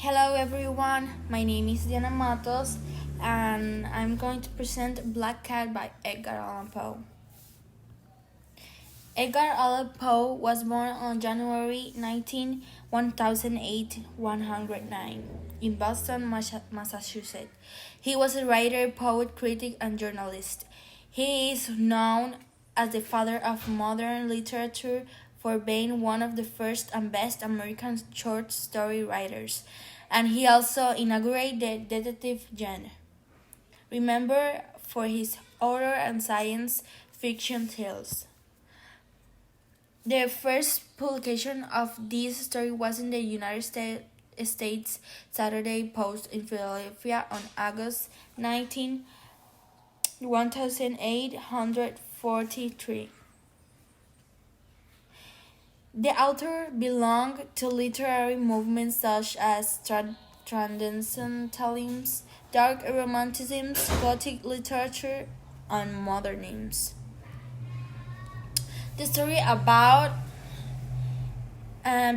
Hello everyone, my name is Diana Matos and I'm going to present Black Cat by Edgar Allan Poe. Edgar Allan Poe was born on January 19, 109 in Boston, Massachusetts. He was a writer, poet, critic, and journalist. He is known as the father of modern literature for being one of the first and best American short story writers, and he also inaugurated the detective genre. Remember for his horror and science fiction tales. The first publication of this story was in the United States Saturday Post in Philadelphia on August 19, 1843. The author belonged to literary movements such as Transcendentalism, Dark Romanticism, Gothic literature, and Modernism. The story about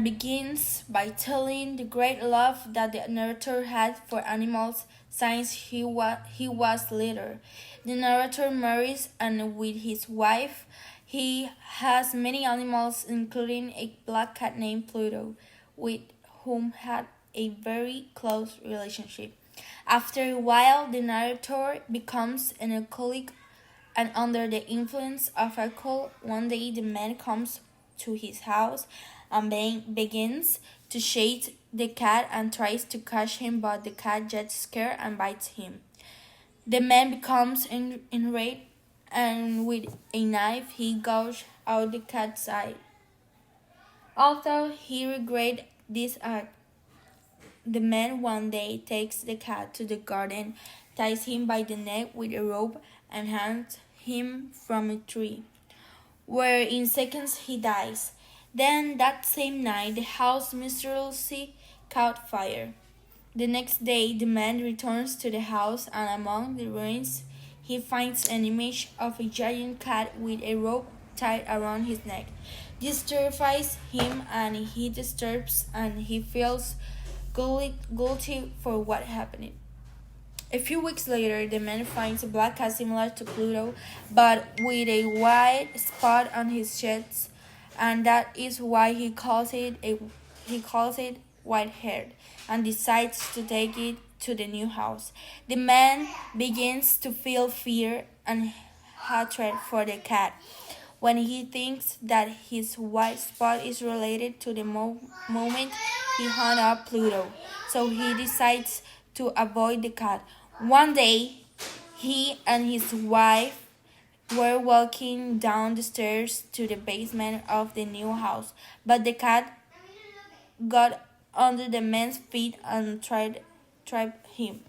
begins by telling the great love that the narrator had for animals since he was little. The narrator marries, and with his wife he has many animals, including a black cat named Pluto, with whom had a very close relationship. After a while, the narrator becomes an alcoholic, and under the influence of alcohol, one day the man comes to his house and begins to chase the cat and tries to catch him, but the cat gets scared and bites him. The man becomes enraged, and with a knife he gouges out the cat's eye. Although he regrets this act, the man one day takes the cat to the garden, ties him by the neck with a rope, and hangs him from a tree, where in seconds he dies. Then that same night the house mysteriously caught fire. The next day the man returns to the house, and among the ruins he finds an image of a giant cat with a rope tied around his neck. This terrifies him, and he disturbs, and he feels guilty for what happened. A few weeks later, the man finds a black cat similar to Pluto, but with a white spot on his chest, and that is why he calls it white-haired, and decides to take it to the new house. The man begins to feel fear and hatred for the cat when he thinks that his white spot is related to the moment he hung up Pluto. So he decides to avoid the cat. One day, he and his wife were walking down the stairs to the basement of the new house, but the cat got under the man's feet and trapped him.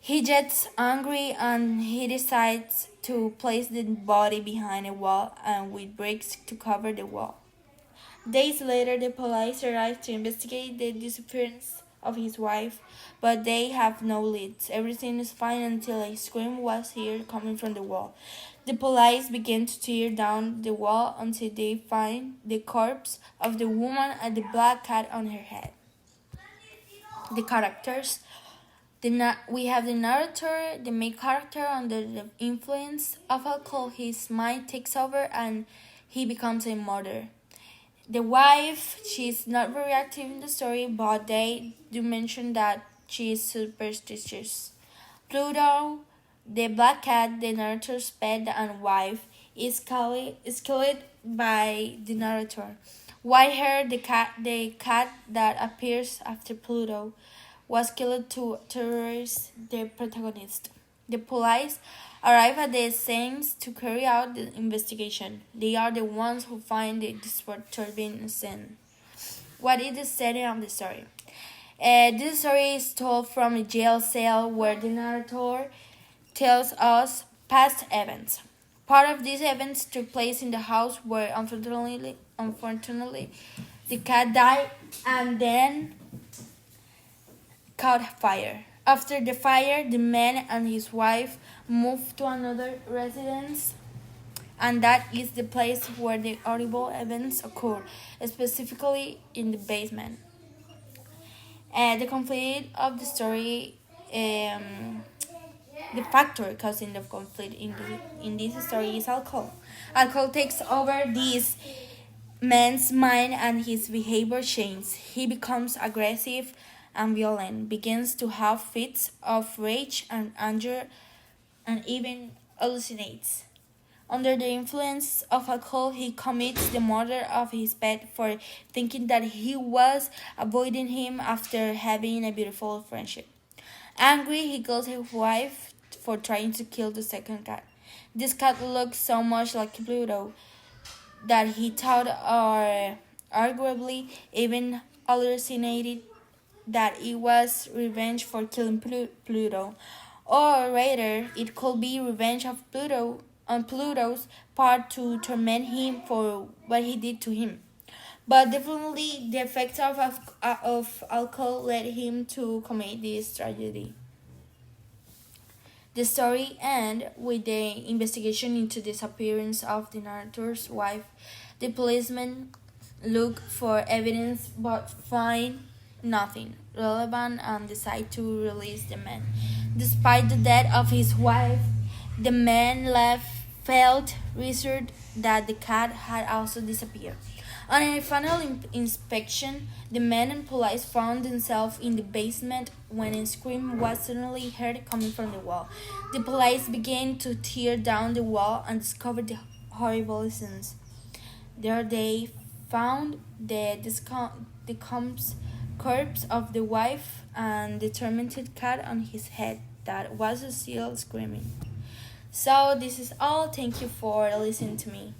He gets angry, and he decides to place the body behind a wall and with bricks to cover the wall. Days later, the police arrive to investigate the disappearance of his wife, but they have no leads. Everything is fine until a scream was heard coming from the wall. The police begin to tear down the wall until they find the corpse of the woman and the black cat on her head. The characters. We have the narrator, the main character. Under the influence of alcohol, his mind takes over and he becomes a murderer. The wife, she's not very active in the story, but they do mention that she is superstitious. Pluto, the black cat, the narrator's pet and wife, is killed by the narrator. Whitehair, the cat that appears after Pluto, was killed to terrorize the protagonist. The police arrive at the scene to carry out the investigation. They are the ones who find the disturbing scene. What is the setting of the story? This story is told from a jail cell where the narrator tells us past events. Part of these events took place in the house where unfortunately the cat died and then caught fire. After the fire, the man and his wife moved to another residence, and that is the place where the horrible events occur, specifically in the basement. The conflict of the story, um, the factor causing the conflict in this story is alcohol. Alcohol takes over this man's mind and his behavior changes. He becomes aggressive and violent, begins to have fits of rage and anger, and even hallucinates. Under the influence of alcohol, he commits the murder of his pet for thinking that he was avoiding him after having a beautiful friendship. Angry, he kills his wife for trying to kill the second cat. This cat looked so much like Pluto that he thought, or arguably even hallucinated, that it was revenge for killing Pluto. Or rather, it could be revenge of Pluto on Pluto's part to torment him for what he did to him. But definitely, the effects of alcohol led him to commit this tragedy. The story ends with the investigation into the disappearance of the narrator's wife. The policemen look for evidence but find nothing relevant and decide to release the man. Despite the death of his wife, the man left felt reassured that the cat had also disappeared. On a final inspection, the man and police found themselves in the basement when a scream was suddenly heard coming from the wall. The police began to tear down the wall and discovered the horrible scenes. There they found the decomposed corpse of the wife and the tormented cat on his head that was still screaming. So this is all. Thank you for listening to me.